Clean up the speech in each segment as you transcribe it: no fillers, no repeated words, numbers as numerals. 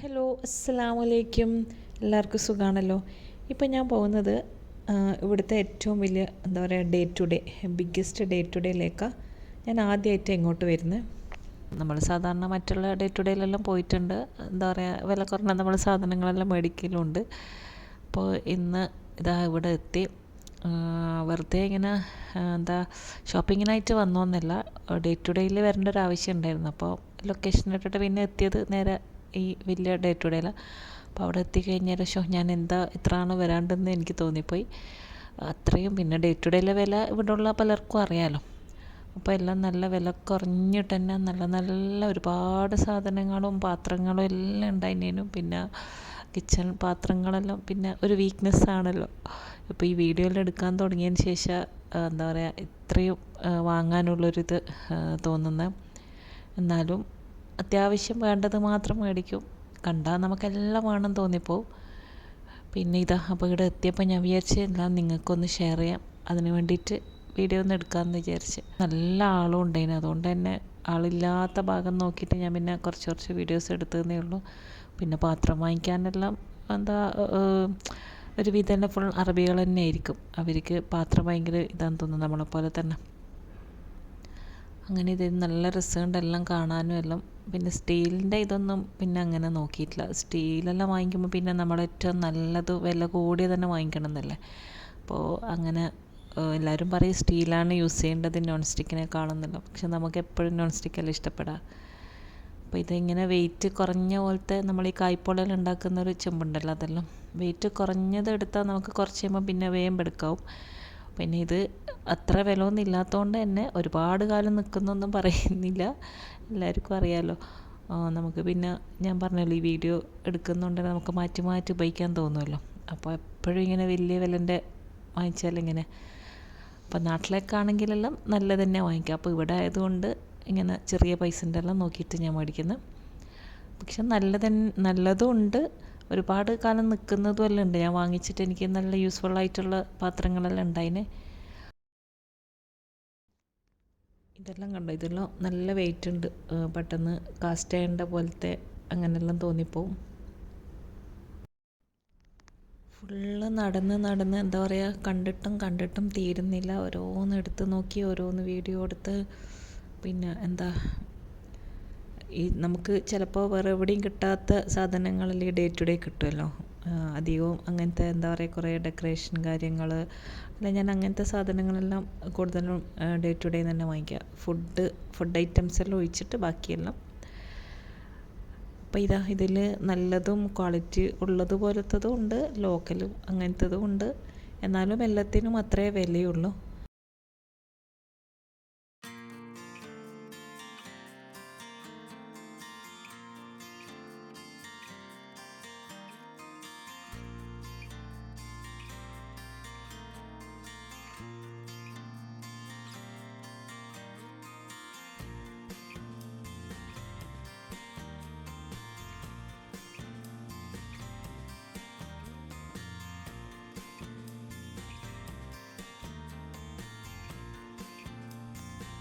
Hello, അസ്സലാമു അലൈക്കും. എല്ലാവർക്കും സുഖമാണല്ലോ. ഇപ്പം ഞാൻ പോകുന്നത് ഇവിടുത്തെ ഏറ്റവും വലിയ എന്താ പറയുക ബിഗ്ഗസ്റ്റ് ഡേ ടു ഡേയിലേക്കാണ് ഞാൻ ആദ്യമായിട്ട് ഇങ്ങോട്ട് വരുന്നത്. നമ്മൾ സാധാരണ മറ്റുള്ള ഡേ ടു ഡേയിലെല്ലാം പോയിട്ടുണ്ട്. എന്താ പറയുക, വില കുറഞ്ഞ നമ്മൾ സാധനങ്ങളെല്ലാം മേടിക്കലുണ്ട്. അപ്പോൾ ഇന്ന് ഇതാ ഇവിടെ എത്തി. വെറുതെ ഇങ്ങനെ എന്താ ഷോപ്പിങ്ങിനായിട്ട് വന്നോന്നല്ല, ഡേ ടു ഡേയിൽ വരേണ്ട ഒരു ആവശ്യം ഉണ്ടായിരുന്നു. അപ്പോൾ ലൊക്കേഷൻ ഇട്ടിട്ട് പിന്നെ എത്തിയത് നേരെ ഈ വലിയ ഡേ ടു ഡേയിലാണ്. അപ്പോൾ അവിടെ എത്തിക്കഴിഞ്ഞ ശേഷം ഞാൻ എന്താ ഇത്രയാണ് വരാണ്ടെന്ന് എനിക്ക് തോന്നിപ്പോയി. അത്രയും പിന്നെ ഡേ ടു ഡേയിലെ വില ഇവിടെയുള്ള പലർക്കും അറിയാമല്ലോ. അപ്പോൾ എല്ലാം നല്ല വില കുറഞ്ഞിട്ട് തന്നെ നല്ല നല്ല ഒരുപാട് സാധനങ്ങളും പാത്രങ്ങളും എല്ലാം ഉണ്ടായിരുന്നേനും. പിന്നെ കിച്ചൺ പാത്രങ്ങളെല്ലാം പിന്നെ ഒരു വീക്ക്നെസ് ആണല്ലോ. ഇപ്പോൾ ഈ വീഡിയോയിൽ എടുക്കാൻ തുടങ്ങിയതിന് ശേഷം എന്താ പറയുക, ഇത്രയും വാങ്ങാനുള്ളൊരിത് തോന്നുന്നത്. എന്നാലും അത്യാവശ്യം വേണ്ടത് മാത്രം മേടിക്കും. കണ്ടാൽ നമുക്കെല്ലാം വേണം തോന്നിപ്പോവും. പിന്നെ ഇതാ അപ്പോൾ ഇവിടെ എത്തിയപ്പോൾ ഞാൻ വിചാരിച്ച് എല്ലാം നിങ്ങൾക്കൊന്ന് ഷെയർ ചെയ്യാം. അതിന് വേണ്ടിയിട്ട് വീഡിയോ ഒന്ന് എടുക്കാമെന്ന് വിചാരിച്ച്. നല്ല ആളും ഉണ്ടായിന്, അതുകൊണ്ട് തന്നെ ആളില്ലാത്ത ഭാഗം നോക്കിയിട്ട് ഞാൻ പിന്നെ കുറച്ച് വീഡിയോസ് എടുത്തതേ ഉള്ളൂ. പിന്നെ പാത്രം വാങ്ങിക്കാനെല്ലാം എന്താ ഒരു വിധം തന്നെ ഫുൾ അറബികൾ തന്നെ ആയിരിക്കും. അവർക്ക് പാത്രം ഭയങ്കര ഇതാണെന്ന് തോന്നുന്നു, നമ്മളെപ്പോലെ തന്നെ. അങ്ങനെ ഇത് നല്ല രസമുണ്ട് എല്ലാം കാണാനും എല്ലാം. പിന്നെ സ്റ്റീലിൻ്റെ ഇതൊന്നും പിന്നെ അങ്ങനെ നോക്കിയിട്ടില്ല. സ്റ്റീലെല്ലാം വാങ്ങിക്കുമ്പോൾ പിന്നെ നമ്മളേറ്റവും നല്ലത് വില കൂടിയ തന്നെ വാങ്ങിക്കണം എന്നല്ലേ. അപ്പോൾ അങ്ങനെ എല്ലാവരും പറയും സ്റ്റീലാണ് യൂസ് ചെയ്യേണ്ടത് നോൺ സ്റ്റിക്കിനെക്കാളൊന്നുമല്ല. പക്ഷെ നമുക്ക് എപ്പോഴും നോൺ സ്റ്റിക്കല്ല ഇഷ്ടപ്പെടുക. അപ്പോൾ ഇതിങ്ങനെ വെയിറ്റ് കുറഞ്ഞ പോലത്തെ നമ്മൾ ഈ കായ്പോളയിൽ ഉണ്ടാക്കുന്ന ഒരു ചെമ്പുണ്ടല്ലോ, അതെല്ലാം വെയിറ്റ് കുറഞ്ഞത് എടുത്താൽ നമുക്ക് കുറച്ച് കഴിയുമ്പോൾ പിന്നെ വേഗം എടുക്കാവും. പിന്നെ ഇത് അത്ര വിലയൊന്നും ഇല്ലാത്തതുകൊണ്ട് തന്നെ ഒരുപാട് കാലം നിൽക്കുന്നൊന്നും പറയുന്നില്ല, എല്ലാവർക്കും അറിയാമല്ലോ. നമുക്ക് പിന്നെ ഞാൻ പറഞ്ഞല്ലോ, ഈ വീഡിയോ എടുക്കുന്നതുകൊണ്ട് നമുക്ക് മാറ്റി മാറ്റി ഉപയോഗിക്കാൻ തോന്നുമല്ലോ. അപ്പോൾ എപ്പോഴും ഇങ്ങനെ വലിയ വിലൻ്റെ വാങ്ങിച്ചാലിങ്ങനെ, അപ്പോൾ നാട്ടിലേക്കാണെങ്കിലെല്ലാം നല്ല തന്നെ വാങ്ങിക്കാം. അപ്പോൾ ഇവിടെ ആയതുകൊണ്ട് ഇങ്ങനെ ചെറിയ പൈസൻ്റെ എല്ലാം നോക്കിയിട്ട് ഞാൻ മേടിക്കുന്നത്. പക്ഷെ നല്ലതും ഉണ്ട്, ഒരുപാട് കാലം നിൽക്കുന്നതും എല്ലാം ഉണ്ട്. ഞാൻ വാങ്ങിച്ചിട്ട് എനിക്ക് നല്ല യൂസ്ഫുൾ ആയിട്ടുള്ള പാത്രങ്ങളെല്ലാം ഉണ്ടായിന്. ഇതെല്ലാം കണ്ടോ, ഇതെല്ലാം നല്ല വെയിറ്റ് ഉണ്ട്. പെട്ടെന്ന് കാസ്റ്റ് ചെയ്യേണ്ട പോലത്തെ അങ്ങനെയെല്ലാം തോന്നിപ്പോവും. ഫുള്ള് നടന്ന് എന്താ പറയുക, കണ്ടിട്ടും തീരുന്നില്ല. ഓരോന്ന് എടുത്ത് നോക്കി ഓരോന്ന് വീഡിയോ എടുത്ത്. പിന്നെ എന്താ ഈ നമുക്ക് ചിലപ്പോൾ വേറെ എവിടെയും കിട്ടാത്ത സാധനങ്ങളിൽ ഡേ ടു ഡേ കിട്ടുമല്ലോ. അധികവും അങ്ങനത്തെ എന്താ പറയുക, കുറേ ഡെക്കറേഷൻ കാര്യങ്ങൾ അല്ല, ഞാൻ അങ്ങനത്തെ സാധനങ്ങളെല്ലാം കൂടുതലും ഡേ ടു ഡേ തന്നെ വാങ്ങിക്കുക. ഫുഡ് ഐറ്റംസ് എല്ലാം ഒഴിച്ചിട്ട് ബാക്കിയെല്ലാം. അപ്പോൾ ഇതിൽ നല്ലതും ക്വാളിറ്റി ഉള്ളതുപോലത്തതും ഉണ്ട്, ലോക്കലും അങ്ങനത്തതും ഉണ്ട്. എന്നാലും എല്ലാത്തിനും അത്രേ വിലയുള്ളൂ.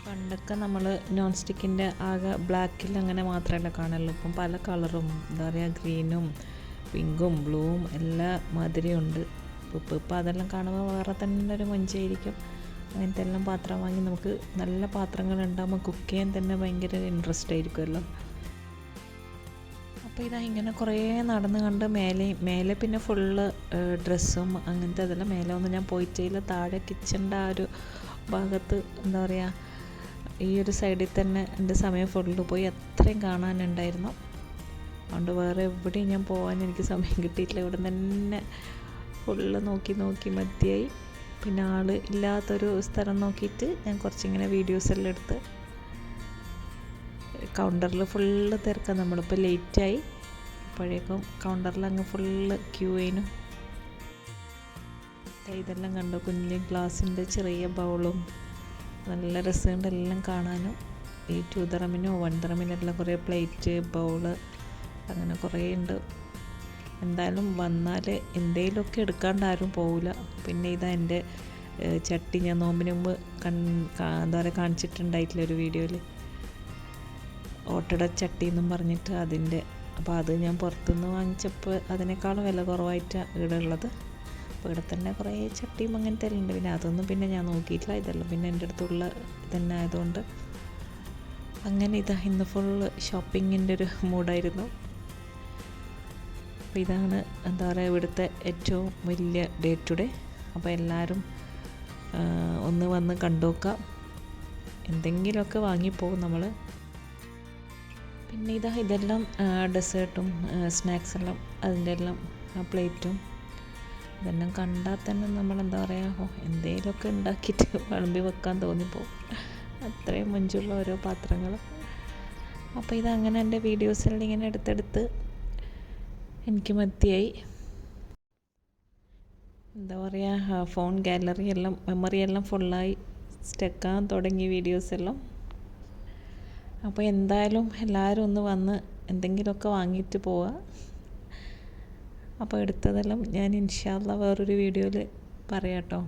പണ്ടൊക്കെ നമ്മൾ നോൺ സ്റ്റിക്കിൻ്റെ ആകെ ബ്ലാക്കിൽ അങ്ങനെ മാത്രമല്ല കാണുള്ളൂ. ഇപ്പം പല കളറും എന്താ പറയുക, ഗ്രീനും പിങ്കും ബ്ലൂവും എല്ലാ മാതിരിയുണ്ട്. ഇപ്പോൾ അതെല്ലാം കാണുമ്പോൾ വേറെ തന്നെ ഒരു മൊഞ്ചായിരിക്കും. അങ്ങനത്തെ എല്ലാം പാത്രം വാങ്ങി നമുക്ക് നല്ല പാത്രങ്ങൾ ഉണ്ടാകുമ്പോൾ കുക്ക് ചെയ്യാൻ തന്നെ ഭയങ്കര ഇൻട്രസ്റ്റ് ആയിരിക്കുമല്ലോ. അപ്പോൾ ഇങ്ങനെ കുറേ നടന്ന് കണ്ട് മേലെ പിന്നെ ഫുള്ള് ഡ്രസ്സും അങ്ങനത്തെ അതെല്ലാം. മേലെ ഒന്നും ഞാൻ പോയിട്ടില്ല. താഴെ കിച്ചൻ്റെ ആ ഒരു ഭാഗത്ത് എന്താ പറയുക, ഈ ഒരു സൈഡിൽ തന്നെ എൻ്റെ സമയം ഫുള്ള് പോയി. അത്രയും കാണാനുണ്ടായിരുന്നു. അതുകൊണ്ട് വേറെ എവിടെയും ഞാൻ പോകാൻ എനിക്ക് സമയം കിട്ടിയിട്ടില്ല. ഇവിടെ തന്നെ ഫുള്ള് നോക്കി മതിയായി. പിന്നെ ആൾ ഇല്ലാത്തൊരു സ്ഥലം നോക്കിയിട്ട് ഞാൻ കുറച്ചിങ്ങനെ വീഡിയോസെല്ലാം എടുത്ത്. കൗണ്ടറിൽ ഫുള്ള് തിരക്കാം. നമ്മളിപ്പോൾ ലേറ്റായി, അപ്പോഴേക്കും കൗണ്ടറിൽ അങ്ങ് ഫുള്ള് ക്യൂ ആയിരുന്നു. ഇതെല്ലാം കണ്ടോ, കുഞ്ഞ് ഗ്ലാസിൻ്റെ ചെറിയ ബൗളും നല്ല രസമുണ്ട് എല്ലാം കാണാനും. ഈ 2 ദിർഹമിനോ 1 ദിർഹമിനെല്ലാം കുറേ പ്ലേറ്റ് ബൗള് അങ്ങനെ കുറേ ഉണ്ട്. എന്തായാലും വന്നാൽ എന്തെങ്കിലുമൊക്കെ എടുക്കാണ്ട് ആരും പോവില്ല. പിന്നെ എൻ്റെ ചട്ടി ഞാൻ നോമ്പിന് മുമ്പ് എന്താ പറയുക കാണിച്ചിട്ടുണ്ടായിട്ടില്ല ഒരു വീഡിയോയിൽ. ഓട്ടട ചട്ടി എന്നും പറഞ്ഞിട്ട് അതിൻ്റെ അപ്പോൾ അത് ഞാൻ പുറത്തുനിന്ന് വാങ്ങിച്ചപ്പോൾ അതിനേക്കാളും വില കുറവായിട്ടാണ് ഇവിടെ ഉള്ളത്. അപ്പോൾ ഇവിടെ തന്നെ കുറേ ചട്ടിയും അങ്ങനത്തെ എല്ലാം ഉണ്ട്. പിന്നെ അതൊന്നും പിന്നെ ഞാൻ നോക്കിയിട്ടില്ല. ഇതെല്ലാം പിന്നെ എൻ്റെ അടുത്തുള്ള തന്നെ ആയതുകൊണ്ട് അങ്ങനെ ഇന്ന് ഫുള്ള് ഷോപ്പിങ്ങിൻ്റെ ഒരു മൂഡായിരുന്നു. അപ്പോൾ ഇതാണ് എന്താ പറയുക ഇവിടുത്തെ ഏറ്റവും വലിയ ഡേ ടു ഡേ. അപ്പോൾ എല്ലാവരും ഒന്ന് വന്ന് കണ്ടു നോക്കാം. എന്തെങ്കിലുമൊക്കെ വാങ്ങിപ്പോകും നമ്മൾ. പിന്നെ ഇതെല്ലാം ഡെസേർട്ടും സ്നാക്സ് എല്ലാം അതിൻ്റെ എല്ലാം പ്ലേറ്റും ഇതെല്ലാം കണ്ടാൽ തന്നെ നമ്മളെന്താ പറയുക എന്തെങ്കിലുമൊക്കെ ഉണ്ടാക്കിയിട്ട് വിളമ്പി വെക്കാൻ തോന്നിപ്പോവും. അത്രയും മഞ്ചുള്ള ഓരോ പാത്രങ്ങൾ. അപ്പോൾ ഇതങ്ങനെ എൻ്റെ വീഡിയോസെല്ലാം ഇങ്ങനെ എടുത്തെടുത്ത് എനിക്ക് മതിയായി. എന്താ പറയുക ഫോൺ ഗാലറി എല്ലാം മെമ്മറി എല്ലാം ഫുള്ളായി സ്റ്റക്കാൻ തുടങ്ങി വീഡിയോസെല്ലാം. അപ്പോൾ എന്തായാലും എല്ലാവരും ഒന്ന് വന്ന് എന്തെങ്കിലുമൊക്കെ വാങ്ങിയിട്ട് പോവുക. അപ്പോൾ എടുത്തതെല്ലാം ഞാൻ ഇൻഷാ അല്ലാഹ് വേറൊരു വീഡിയോയിൽ പറയാം കേട്ടോ.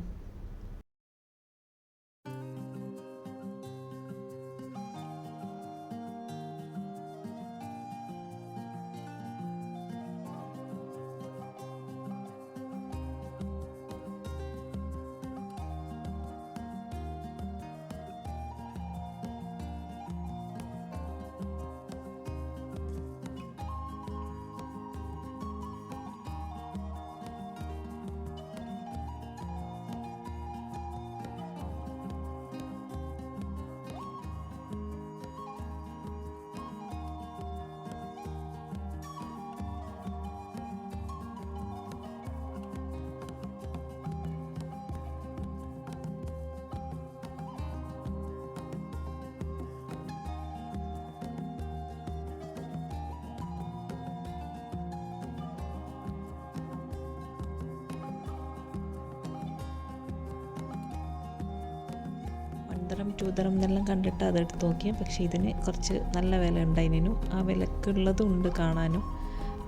തരം 2 തരം എന്നെല്ലാം കണ്ടിട്ട് അതെടുത്ത് നോക്കിയാൽ പക്ഷേ ഇതിന് കുറച്ച് നല്ല വില ഉണ്ടായിരുന്നു. ആ വിലക്കുള്ളതും ഉണ്ട് കാണാനും.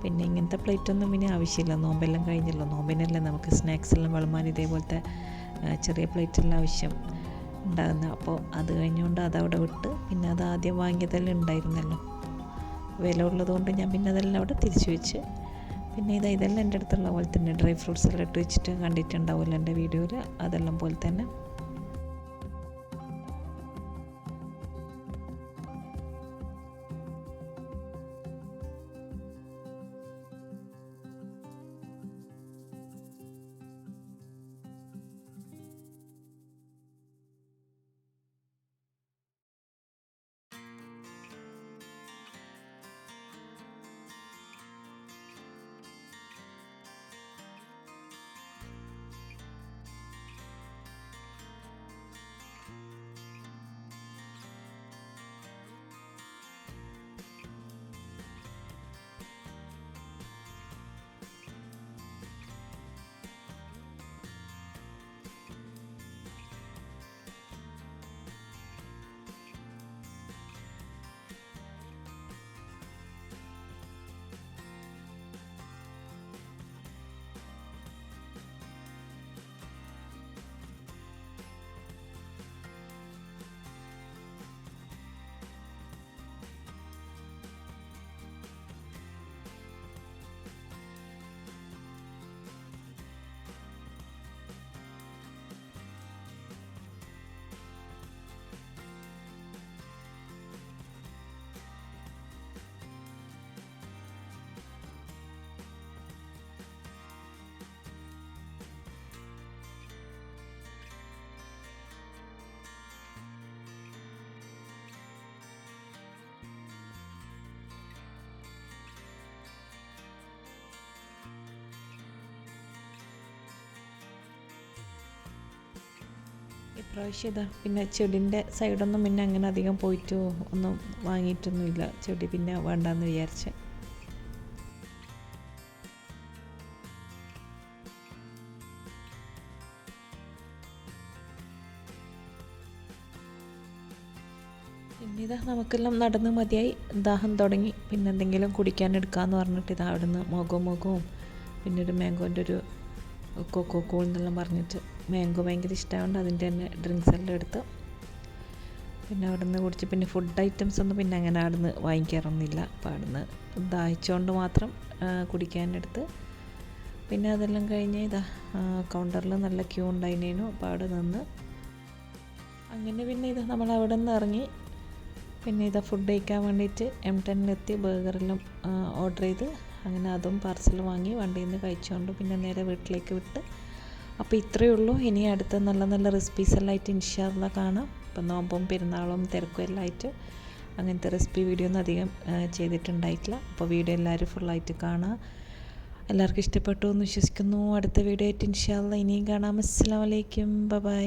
പിന്നെ ഇങ്ങനത്തെ പ്ലേറ്റൊന്നും പിന്നെ ആവശ്യമില്ല. നോമ്പെല്ലാം കഴിഞ്ഞല്ലോ. നോമ്പിനല്ലേ നമുക്ക് സ്നാക്സ് എല്ലാം വിളമ്പാൻ ഇതേപോലത്തെ ചെറിയ പ്ലേറ്റെല്ലാം ആവശ്യം ഉണ്ടാകുന്നത്. അപ്പോൾ അത് കഴിഞ്ഞുകൊണ്ട് അതവിടെ വിട്ട് പിന്നെ അത് ആദ്യം വാങ്ങിയതെല്ലാം ഉണ്ടായിരുന്നല്ലോ. വില ഉള്ളതുകൊണ്ട് ഞാൻ പിന്നെ അതെല്ലാം അവിടെ തിരിച്ചു വെച്ച്. പിന്നെ ഇതെല്ലാം എൻ്റെ അടുത്തുള്ള പോലെ തന്നെ ഡ്രൈ ഫ്രൂട്ട്സ് എല്ലാം ഇട്ട് വെച്ചിട്ട് കണ്ടിട്ടുണ്ടാവില്ല എൻ്റെ വീഡിയോയിൽ. അതെല്ലാം പോലെ തന്നെ ഇപ്രാവശ്യം പിന്നെ ചെടീൻ്റെ സൈഡൊന്നും പിന്നെ അങ്ങനെ അധികം പോയിട്ട് ഒന്നും വാങ്ങിയിട്ടൊന്നുമില്ല. ചെടി പിന്നെ വേണ്ടാന്ന് വിചാരിച്ച്. പിന്നെ നമുക്കെല്ലാം നടന്ന് മതിയായി, ദാഹം തുടങ്ങി. പിന്നെ എന്തെങ്കിലും കുടിക്കാൻ എടുക്കാമെന്ന് പറഞ്ഞിട്ട് അവിടെ നിന്ന് മുഖവും പിന്നെ ഒരു മാംഗോൻ്റെ ഒരു കോൾ എന്നെല്ലാം പറഞ്ഞിട്ട് മാംഗോ ഭയങ്കര ഇഷ്ടമായതുകൊണ്ട് അതിൻ്റെ തന്നെ ഡ്രിങ്ക്സ് എല്ലാം എടുത്ത് പിന്നെ അവിടുന്ന് കുടിച്ച് പിന്നെ ഫുഡ് ഐറ്റംസ് ഒന്നും പിന്നെ അങ്ങനെ അവിടുന്ന് വാങ്ങിക്കാറൊന്നുമില്ല. അപ്പോൾ അവിടുന്ന് ദാഹിച്ചുകൊണ്ട് മാത്രം കുടിക്കാനെടുത്ത്. പിന്നെ അതെല്ലാം കഴിഞ്ഞ് ഇതാ കൗണ്ടറിൽ നല്ല ക്യൂ ഉണ്ടായിരുന്നു. അപ്പോൾ അവിടെ നിന്ന് അങ്ങനെ പിന്നെ ഇതാ നമ്മൾ അവിടെ നിന്ന് ഇറങ്ങി. പിന്നെ ഇതാ ഫുഡ് കഴിക്കാൻ വേണ്ടിയിട്ട് M10-ലെത്തി ബർഗറെല്ലാം ഓർഡർ ചെയ്ത് അങ്ങനെ അതും പാർസൽ വാങ്ങി വണ്ടിയിൽ നിന്ന് കഴിച്ചുകൊണ്ട് പിന്നെ നേരെ വീട്ടിലേക്ക് വിട്ട്. അപ്പോൾ ഇത്രയേ ഉള്ളൂ. ഇനി അടുത്ത നല്ല നല്ല റെസിപ്പീസ് എല്ലാം ആയിട്ട് ഇൻഷാ അല്ലാഹ് കാണാം. ഇപ്പം നോമ്പും പെരുന്നാളും തിരക്കും എല്ലാം ആയിട്ട് അങ്ങനത്തെ റെസിപ്പി വീഡിയോ ഒന്നും അധികം ചെയ്തിട്ടുണ്ടായിട്ടില്ല. അപ്പോൾ വീഡിയോ എല്ലാവരും ഫുള്ളായിട്ട് കാണുക. എല്ലാവർക്കും ഇഷ്ടപ്പെട്ടു എന്ന് വിശ്വസിക്കുന്നു. അടുത്ത വീഡിയോ ആയിട്ട് ഇൻഷാ അല്ലാഹ് ഇനിയും കാണാം. അസ്സലാമു അലൈക്കും. ബൈ.